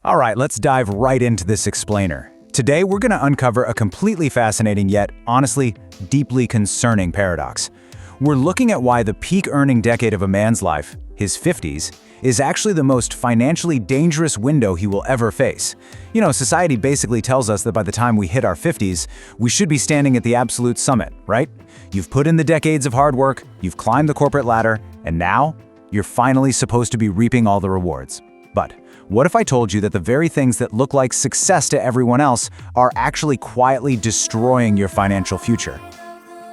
All right, let's dive right into this explainer. Today, we're going to uncover a completely fascinating yet, honestly, deeply concerning paradox. We're looking at why the peak earning decade of a man's life, his 50s, is actually the most financially dangerous window he will ever face. You know, society basically tells us that by the time we hit our 50s, we should be standing at the absolute summit, right? You've put in the decades of hard work, you've climbed the corporate ladder, and now you're finally supposed to be reaping all the rewards. But what if I told you that the very things that look like success to everyone else are actually quietly destroying your financial future?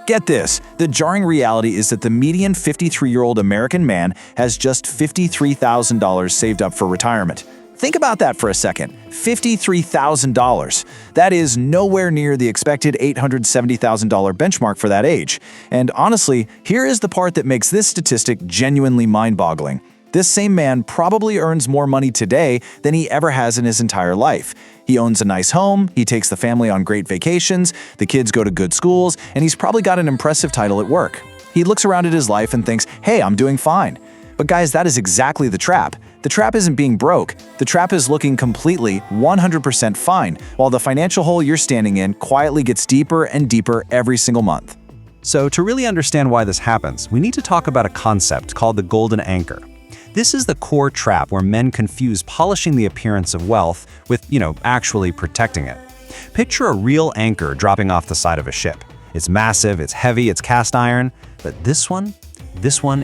Get this, the jarring reality is that the median 53-year-old American man has just $53,000 saved up for retirement. Think about that for a second. $53,000. That is nowhere near the expected $870,000 benchmark for that age. And honestly, here is the part that makes this statistic genuinely mind-boggling. This same man probably earns more money today than he ever has in his entire life. He owns a nice home, he takes the family on great vacations, the kids go to good schools, and he's probably got an impressive title at work. He looks around at his life and thinks, hey, I'm doing fine. But guys, that is exactly the trap. The trap isn't being broke. The trap is looking completely, 100% fine, while the financial hole you're standing in quietly gets deeper and deeper every single month. So to really understand why this happens, we need to talk about a concept called the golden anchor. This is the core trap where men confuse polishing the appearance of wealth with, actually protecting it. Picture a real anchor dropping off the side of a ship. It's massive, it's heavy, it's cast iron, but this one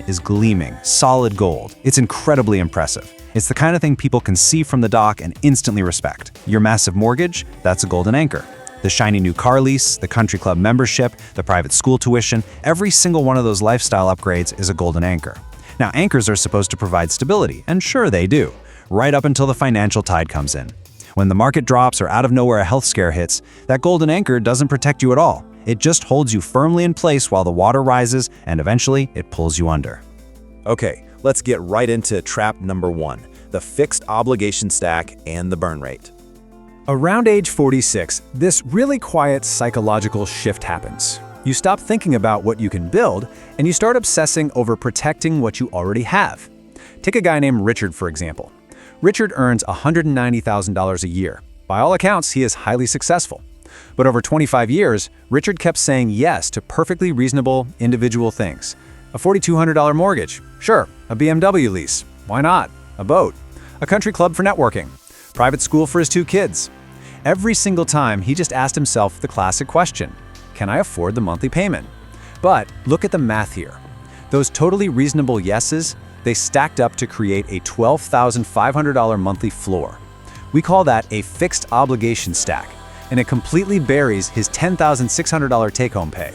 is gleaming, solid gold. It's incredibly impressive. It's the kind of thing people can see from the dock and instantly respect. Your massive mortgage, that's a golden anchor. The shiny new car lease, the country club membership, the private school tuition, every single one of those lifestyle upgrades is a golden anchor. Now, anchors are supposed to provide stability, and sure they do, right up until the financial tide comes in. When the market drops or out of nowhere a health scare hits, that golden anchor doesn't protect you at all. It just holds you firmly in place while the water rises, and eventually it pulls you under. Okay, let's get right into trap number 1, the fixed obligation stack and the burn rate. Around age 46, this really quiet psychological shift happens. You stop thinking about what you can build, and you start obsessing over protecting what you already have. Take a guy named Richard, for example. Richard earns $190,000 a year. By all accounts, he is highly successful. But over 25 years, Richard kept saying yes to perfectly reasonable, individual things. A $4,200 mortgage, sure. A BMW lease, why not? A boat. A country club for networking. Private school for his 2 kids. Every single time, he just asked himself the classic question: can I afford the monthly payment? But look at the math here. Those totally reasonable yeses, they stacked up to create a $12,500 monthly floor. We call that a fixed obligation stack, and it completely buries his $10,600 take-home pay.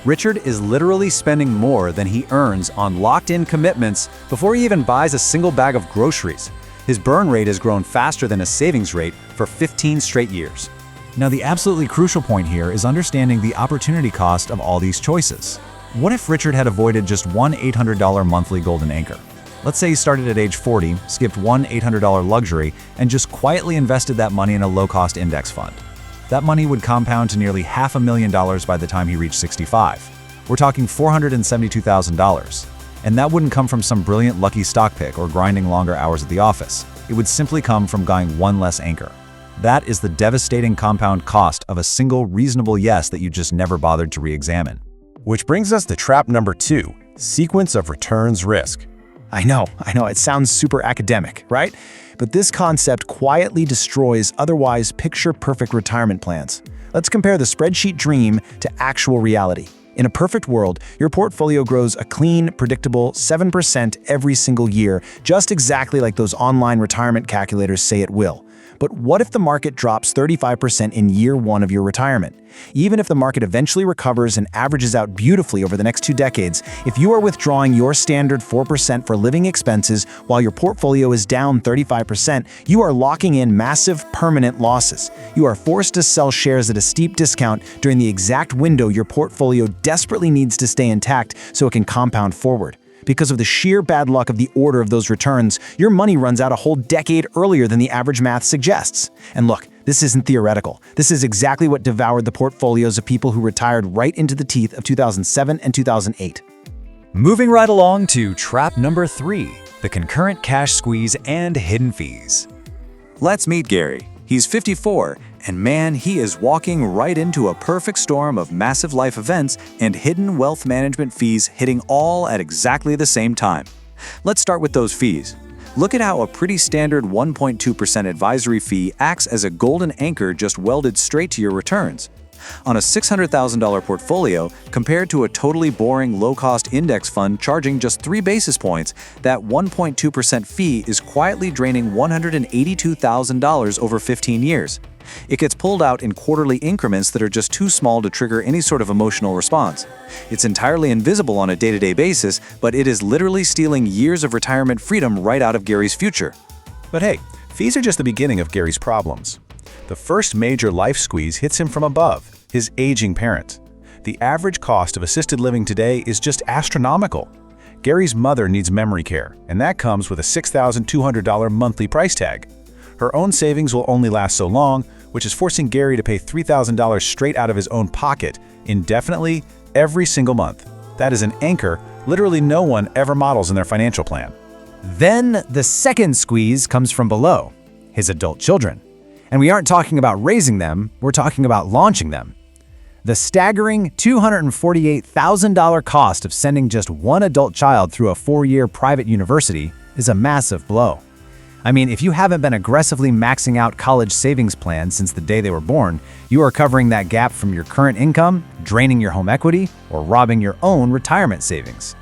Richard is literally spending more than he earns on locked-in commitments before he even buys a single bag of groceries. His burn rate has grown faster than his savings rate for 15 straight years. Now, the absolutely crucial point here is understanding the opportunity cost of all these choices. What if Richard had avoided just one $800 monthly golden anchor? Let's say he started at age 40, skipped one $800 luxury, and just quietly invested that money in a low-cost index fund. That money would compound to nearly $500,000 by the time he reached 65. We're talking $472,000. And that wouldn't come from some brilliant lucky stock pick or grinding longer hours at the office. It would simply come from buying one less anchor. That is the devastating compound cost of a single reasonable yes that you just never bothered to re-examine. Which brings us to trap number 2, sequence of returns risk. I know, it sounds super academic, right? But this concept quietly destroys otherwise picture-perfect retirement plans. Let's compare the spreadsheet dream to actual reality. In a perfect world, your portfolio grows a clean, predictable 7% every single year, just exactly like those online retirement calculators say it will. But what if the market drops 35% in year 1 of your retirement? Even if the market eventually recovers and averages out beautifully over the next 2 decades, if you are withdrawing your standard 4% for living expenses while your portfolio is down 35%, you are locking in massive permanent losses. You are forced to sell shares at a steep discount during the exact window your portfolio desperately needs to stay intact so it can compound forward. Because of the sheer bad luck of the order of those returns, your money runs out a whole decade earlier than the average math suggests. And look, this isn't theoretical. This is exactly what devoured the portfolios of people who retired right into the teeth of 2007 and 2008. Moving right along to trap number 3, the concurrent cash squeeze and hidden fees. Let's meet Gary. He's 54, and man, he is walking right into a perfect storm of massive life events and hidden wealth management fees hitting all at exactly the same time. Let's start with those fees. Look at how a pretty standard 1.2% advisory fee acts as a golden anchor just welded straight to your returns. On a $600,000 portfolio, compared to a totally boring low-cost index fund charging just 3 basis points, that 1.2% fee is quietly draining $182,000 over 15 years. It gets pulled out in quarterly increments that are just too small to trigger any sort of emotional response. It's entirely invisible on a day-to-day basis, but it is literally stealing years of retirement freedom right out of Gary's future. But hey, fees are just the beginning of Gary's problems. The first major life squeeze hits him from above, his aging parents. The average cost of assisted living today is just astronomical. Gary's mother needs memory care, and that comes with a $6,200 monthly price tag. Her own savings will only last so long, which is forcing Gary to pay $3,000 straight out of his own pocket, indefinitely, every single month. That is an anchor literally no one ever models in their financial plan. Then the second squeeze comes from below, his adult children. And we aren't talking about raising them, we're talking about launching them. The staggering $248,000 cost of sending just one adult child through a 4-year private university is a massive blow. I mean, if you haven't been aggressively maxing out college savings plans since the day they were born, you are covering that gap from your current income, draining your home equity, or robbing your own retirement savings.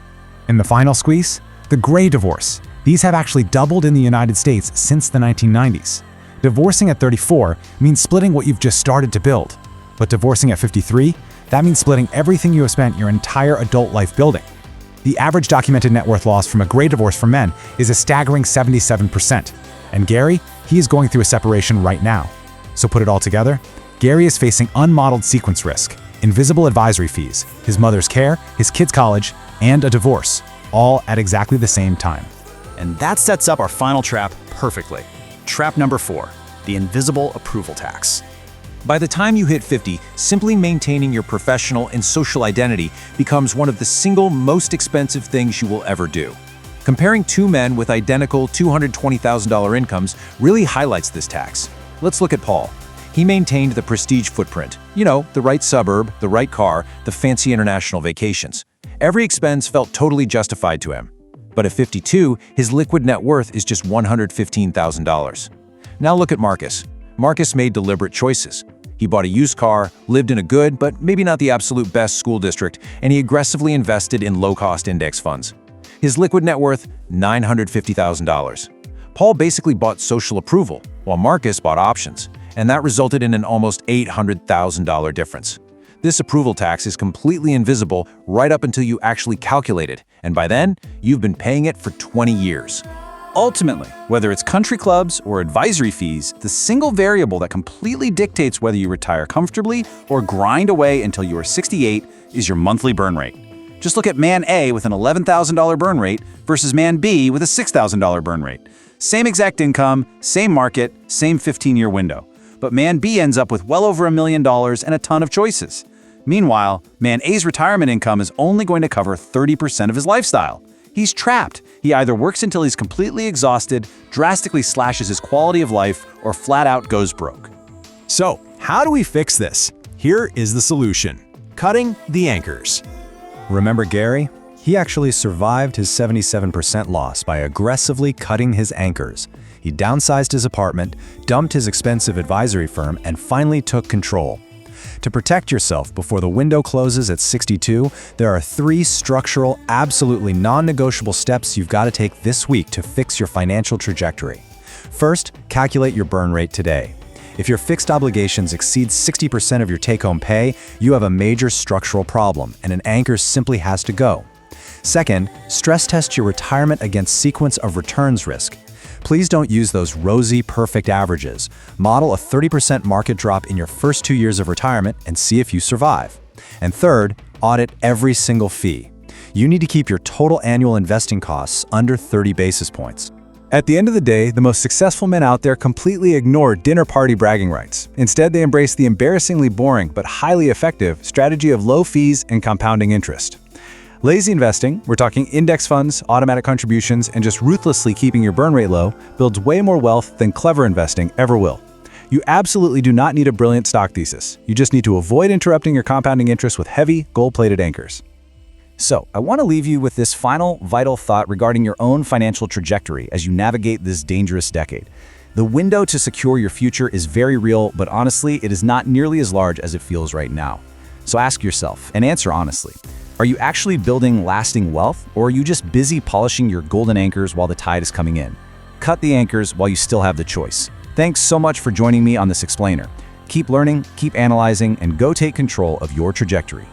And the final squeeze? The gray divorce. These have actually doubled in the United States since the 1990s. Divorcing at 34 means splitting what you've just started to build. But divorcing at 53, that means splitting everything you have spent your entire adult life building. The average documented net worth loss from a gray divorce for men is a staggering 77%. And Gary, he is going through a separation right now. So put it all together, Gary is facing unmodeled sequence risk, invisible advisory fees, his mother's care, his kids' college, and a divorce, all at exactly the same time. And that sets up our final trap perfectly. Trap number 4, the invisible approval tax. By the time you hit 50, simply maintaining your professional and social identity becomes one of the single most expensive things you will ever do. Comparing two men with identical $220,000 incomes really highlights this tax. Let's look at Paul. He maintained the prestige footprint. You know, the right suburb, the right car, the fancy international vacations. Every expense felt totally justified to him. But at 52, his liquid net worth is just $115,000. Now look at Marcus. Marcus made deliberate choices. He bought a used car, lived in a good but maybe not the absolute best school district, and he aggressively invested in low-cost index funds. His liquid net worth, $950,000. Paul basically bought social approval, while Marcus bought options, and that resulted in an almost $800,000 difference. This approval tax is completely invisible right up until you actually calculate it, and by then, you've been paying it for 20 years. Ultimately, whether it's country clubs or advisory fees, the single variable that completely dictates whether you retire comfortably or grind away until you are 68 is your monthly burn rate. Just look at man A with an $11,000 burn rate versus man B with a $6,000 burn rate. Same exact income, same market, same 15-year window. But man B ends up with well over $1 million and a ton of choices. Meanwhile, man A's retirement income is only going to cover 30% of his lifestyle. He's trapped. He either works until he's completely exhausted, drastically slashes his quality of life, or flat out goes broke. So, how do we fix this? Here is the solution: cutting the anchors. Remember Gary? He actually survived his 77% loss by aggressively cutting his anchors. He downsized his apartment, dumped his expensive advisory firm, and finally took control. To protect yourself before the window closes at 62, there are 3 structural, absolutely non-negotiable steps you've got to take this week to fix your financial trajectory. First, calculate your burn rate today. If your fixed obligations exceed 60% of your take-home pay, you have a major structural problem, and an anchor simply has to go. Second, stress test your retirement against sequence of returns risk. Please don't use those rosy, perfect averages. Model a 30% market drop in your first 2 years of retirement and see if you survive. And third, audit every single fee. You need to keep your total annual investing costs under 30 basis points. At the end of the day, the most successful men out there completely ignore dinner party bragging rights. Instead, they embrace the embarrassingly boring but highly effective strategy of low fees and compounding interest. Lazy investing, we're talking index funds, automatic contributions, and just ruthlessly keeping your burn rate low, builds way more wealth than clever investing ever will. You absolutely do not need a brilliant stock thesis. You just need to avoid interrupting your compounding interest with heavy, gold-plated anchors. So, I want to leave you with this final, vital thought regarding your own financial trajectory as you navigate this dangerous decade. The window to secure your future is very real, but honestly, it is not nearly as large as it feels right now. So ask yourself, and answer honestly. Are you actually building lasting wealth, or are you just busy polishing your golden anchors while the tide is coming in? Cut the anchors while you still have the choice. Thanks so much for joining me on this explainer. Keep learning, keep analyzing, and go take control of your trajectory.